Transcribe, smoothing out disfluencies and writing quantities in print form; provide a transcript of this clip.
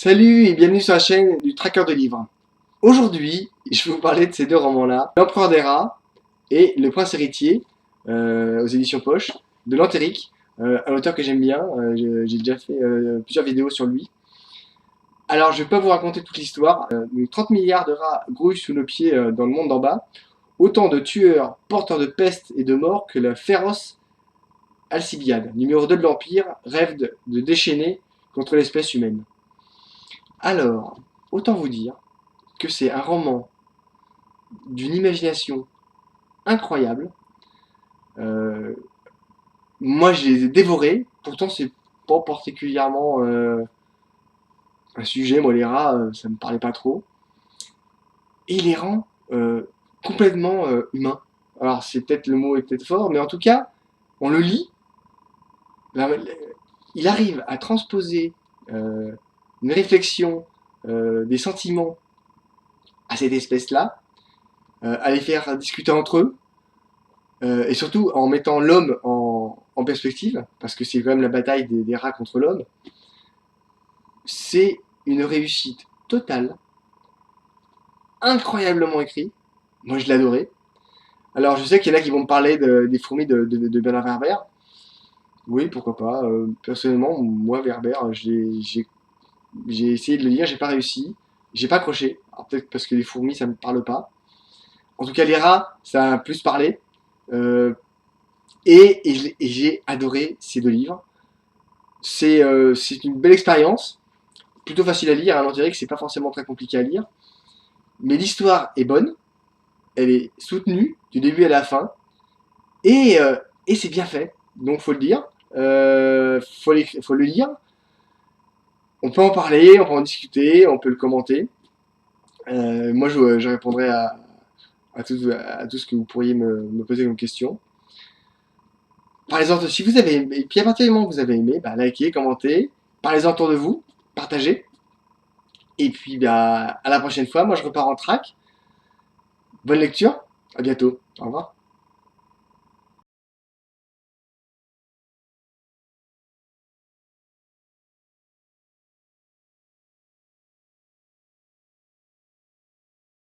Salut et bienvenue sur la chaîne du Tracker de livres. Aujourd'hui, je vais vous parler de ces deux romans-là, L'Empereur des rats et Le Prince héritier, aux éditions Poche, de Lantéric, un auteur que j'aime bien. J'ai déjà fait plusieurs vidéos sur lui. Alors, je ne vais pas vous raconter toute l'histoire. 30 milliards de rats grouillent sous nos pieds dans le monde d'en bas. Autant de tueurs, porteurs de peste et de mort que la féroce Alcibiade, numéro 2 de l'Empire, rêve de déchaîner contre l'espèce humaine. Alors, autant vous dire que c'est un roman d'une imagination incroyable. Euh, Moi, je les ai dévorés. Pourtant, c'est pas particulièrement un sujet. Moi, les rats, ça me parlait pas trop. Et il les rend complètement humains. Alors, c'est peut-être le mot est peut-être fort, mais en tout cas, on le lit. Il arrive à transposer une réflexion, des sentiments à cette espèce-là, à les faire discuter entre eux. Et surtout en mettant l'homme en perspective, parce que c'est quand même la bataille des rats contre l'homme, c'est une réussite totale, incroyablement écrit. Moi, je l'ai adoré. Alors, je sais qu'il y en a qui vont me parler des fourmis de Bernard Werber. Oui, pourquoi pas. Personnellement, moi, Werber, j'ai essayé de le lire, j'ai pas réussi. J'ai pas accroché. Alors, peut-être parce que les fourmis, ça me parle pas. En tout cas, les rats, ça a plus parlé. Euh, et j'ai adoré ces deux livres. C'est une belle expérience, plutôt facile à lire. On dirait que c'est pas forcément très compliqué à lire, mais l'histoire est bonne, elle est soutenue du début à la fin, et c'est bien fait. Donc faut le dire, faut le lire. On peut en parler, on peut en discuter, on peut le commenter. Moi, je répondrai à tout ce que vous pourriez me poser comme question. Par exemple, si vous avez aimé, et puis à partir du moment où vous avez aimé, bah, likez, commentez, parlez-en autour de vous, partagez. Et puis, bah, à la prochaine fois. Moi, je repars en track. Bonne lecture. À bientôt. Au revoir.